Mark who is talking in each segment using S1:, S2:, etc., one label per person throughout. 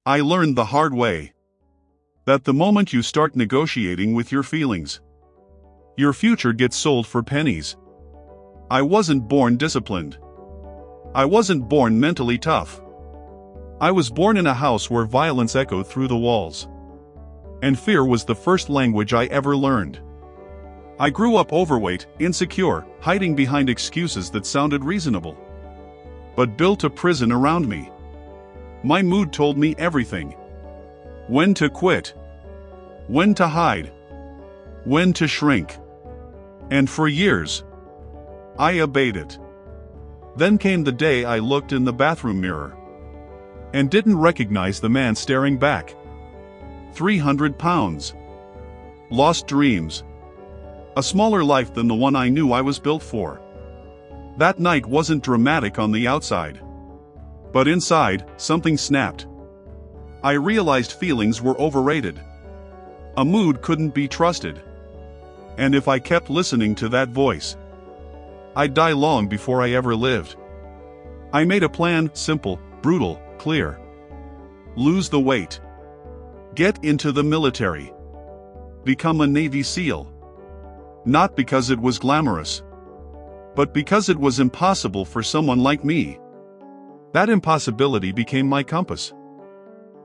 S1: I learned the hard way that the moment you start negotiating with your feelings, your future gets sold for pennies. I wasn't born disciplined. I wasn't born mentally tough. I was born in a house where violence echoed through the walls, and fear was the first language I ever learned. I grew up overweight, insecure, hiding behind excuses that sounded reasonable, but built a prison around me. My mood told me everything. When to quit, when to hide, when to shrink. And for years, I obeyed it. Then came the day I looked in the bathroom mirror and didn't recognize the man staring back. 300 pounds. Lost dreams. A smaller life than the one I knew I was built for. That night wasn't dramatic on the outside, but inside, something snapped. I realized feelings were overrated. A mood couldn't be trusted. And if I kept listening to that voice, I'd die long before I ever lived. I made a plan, simple, brutal, clear. Lose the weight. Get into the military. Become a Navy SEAL. Not because it was glamorous, but because it was impossible for someone like me. That impossibility became my compass.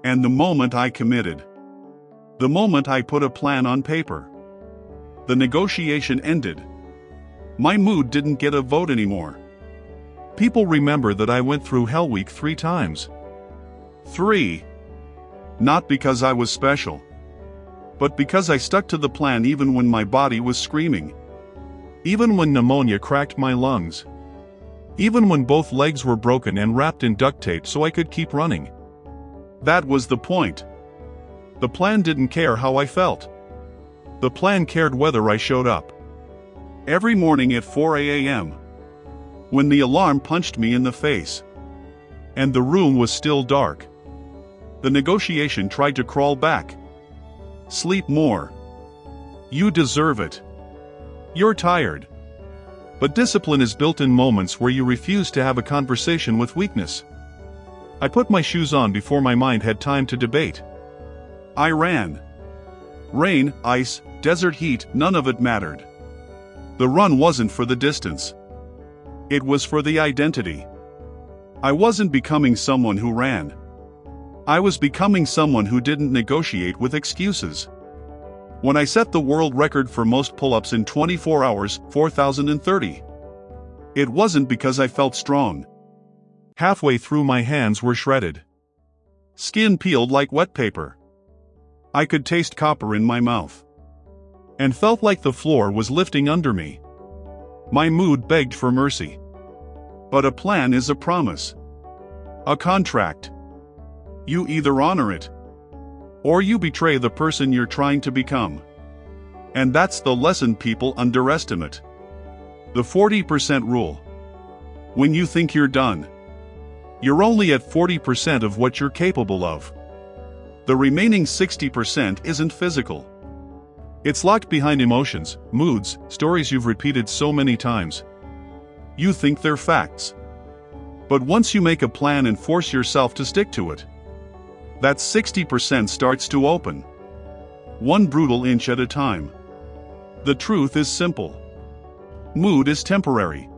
S1: And the moment I committed, the moment I put a plan on paper, the negotiation ended. My mood didn't get a vote anymore. People remember that I went through Hell Week 3 times. 3. Not because I was special, but because I stuck to the plan even when my body was screaming. Even when pneumonia cracked my lungs. Even when both legs were broken and wrapped in duct tape so I could keep running. That was the point. The plan didn't care how I felt. The plan cared whether I showed up. Every morning at 4 a.m. when the alarm punched me in the face, and the room was still dark, the negotiation tried to crawl back. Sleep more. You deserve it. You're tired. But discipline is built in moments where you refuse to have a conversation with weakness. I put my shoes on before my mind had time to debate. I ran. Rain, ice, desert heat, none of it mattered. The run wasn't for the distance. It was for the identity. I wasn't becoming someone who ran. I was becoming someone who didn't negotiate with excuses. When I set the world record for most pull-ups in 24 hours, 4,030, it wasn't because I felt strong. Halfway through my hands were shredded. Skin peeled like wet paper. I could taste copper in my mouth, and felt like the floor was lifting under me. My mood begged for mercy. But a plan is a promise. A contract. You either honor it, or you betray the person you're trying to become. And that's the lesson people underestimate. The 40% rule. When you think you're done, you're only at 40% of what you're capable of. The remaining 60% isn't physical. It's locked behind emotions, moods, stories you've repeated so many times. You think they're facts. But once you make a plan and force yourself to stick to it, that 60% starts to open. One brutal inch at a time. The truth is simple. Mood is temporary.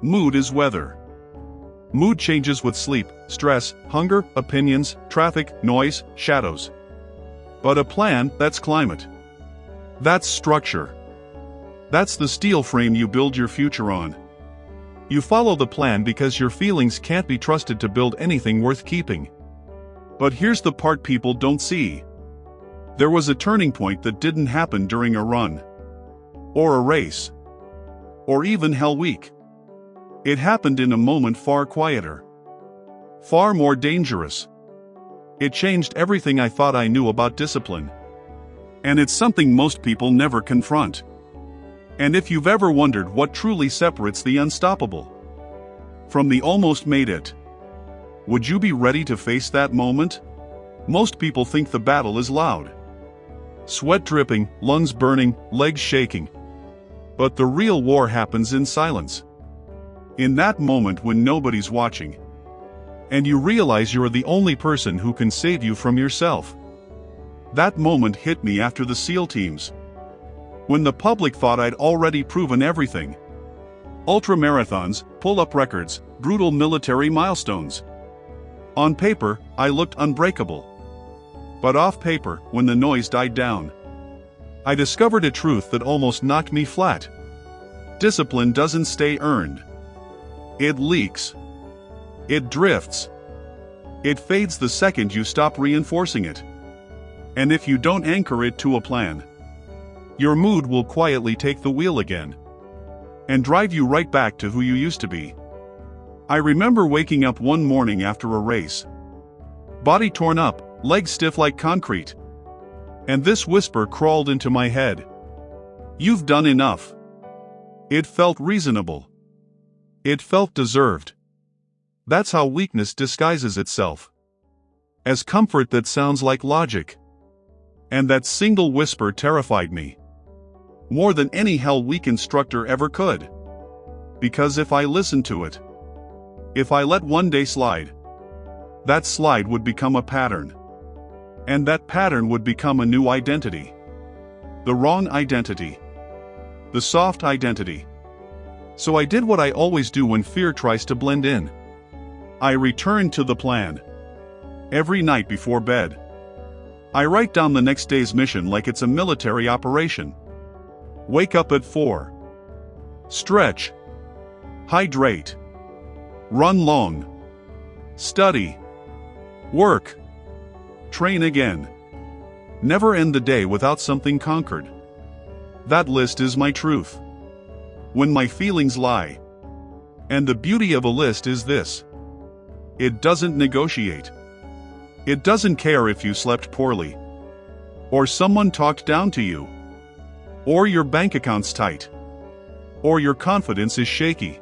S1: Mood is weather. Mood changes with sleep, stress, hunger, opinions, traffic, noise, shadows. But a plan, that's climate. That's structure. That's the steel frame you build your future on. You follow the plan because your feelings can't be trusted to build anything worth keeping. But here's the part people don't see. There was a turning point that didn't happen during a run, or a race, or even Hell Week. It happened in a moment far quieter, far more dangerous. It changed everything I thought I knew about discipline. And it's something most people never confront. And if you've ever wondered what truly separates the unstoppable from the almost made it, would you be ready to face that moment? Most people think the battle is loud. Sweat dripping, lungs burning, legs shaking. But the real war happens in silence. In that moment when nobody's watching. And you realize you're the only person who can save you from yourself. That moment hit me after the SEAL teams. When the public thought I'd already proven everything. Ultramarathons, pull-up records, brutal military milestones. On paper, I looked unbreakable. But off paper, when the noise died down, I discovered a truth that almost knocked me flat. Discipline doesn't stay earned. It leaks. It drifts. It fades the second you stop reinforcing it. And if you don't anchor it to a plan, your mood will quietly take the wheel again and drive you right back to who you used to be. I remember waking up one morning after a race, body torn up, legs stiff like concrete, and this whisper crawled into my head. You've done enough. It felt reasonable. It felt deserved. That's how weakness disguises itself. As comfort that sounds like logic. And that single whisper terrified me. More than any Hell Week instructor ever could. Because if I listened to it, if I let one day slide, that slide would become a pattern. And that pattern would become a new identity. The wrong identity. The soft identity. So I did what I always do when fear tries to blend in. I returned to the plan. Every night before bed, I write down the next day's mission like it's a military operation. Wake up at 4. Stretch. Hydrate. Run long. Study. Work. Train again. Never end the day without something conquered. That list is my truth. When my feelings lie. And the beauty of a list is this. It doesn't negotiate. It doesn't care if you slept poorly, or someone talked down to you, or your bank account's tight, or your confidence is shaky.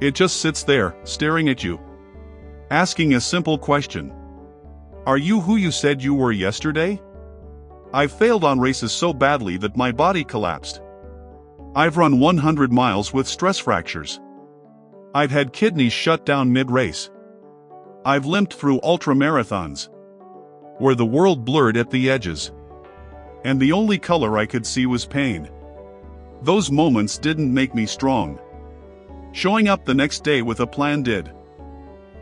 S1: It just sits there, staring at you, asking a simple question. Are you who you said you were yesterday? I've failed on races so badly that my body collapsed. I've run 100 miles with stress fractures. I've had kidneys shut down mid-race. I've limped through ultramarathons, where the world blurred at the edges, and the only color I could see was pain. Those moments didn't make me strong. Showing up the next day with a plan did.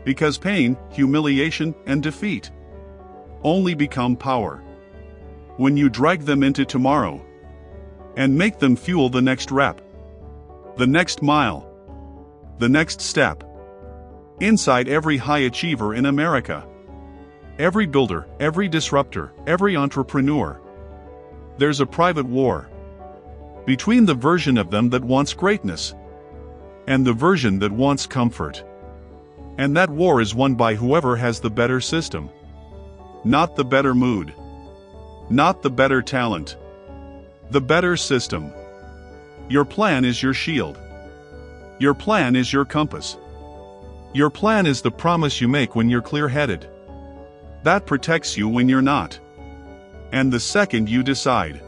S1: Because pain, humiliation, and defeat only become power when you drag them into tomorrow and make them fuel the next rep, the next mile, the next step. Inside every high achiever in America, every builder, every disruptor, every entrepreneur, there's a private war between the version of them that wants greatness and the version that wants comfort. And that war is won by whoever has the better system. Not the better mood. Not the better talent. The better system. Your plan is your shield. Your plan is your compass. Your plan is the promise you make when you're clear-headed. That protects you when you're not. And the second you decide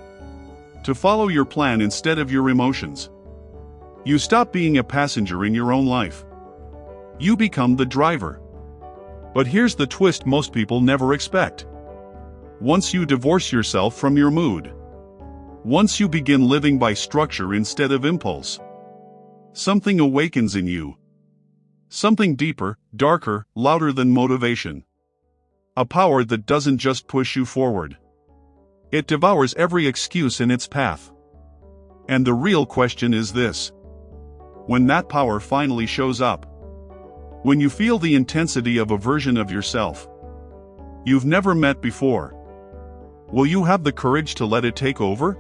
S1: to follow your plan instead of your emotions, you stop being a passenger in your own life. You become the driver. But here's the twist most people never expect. Once you divorce yourself from your mood, once you begin living by structure instead of impulse, something awakens in you. Something deeper, darker, louder than motivation. A power that doesn't just push you forward. It devours every excuse in its path. And the real question is this. When that power finally shows up, when you feel the intensity of a version of yourself you've never met before, will you have the courage to let it take over?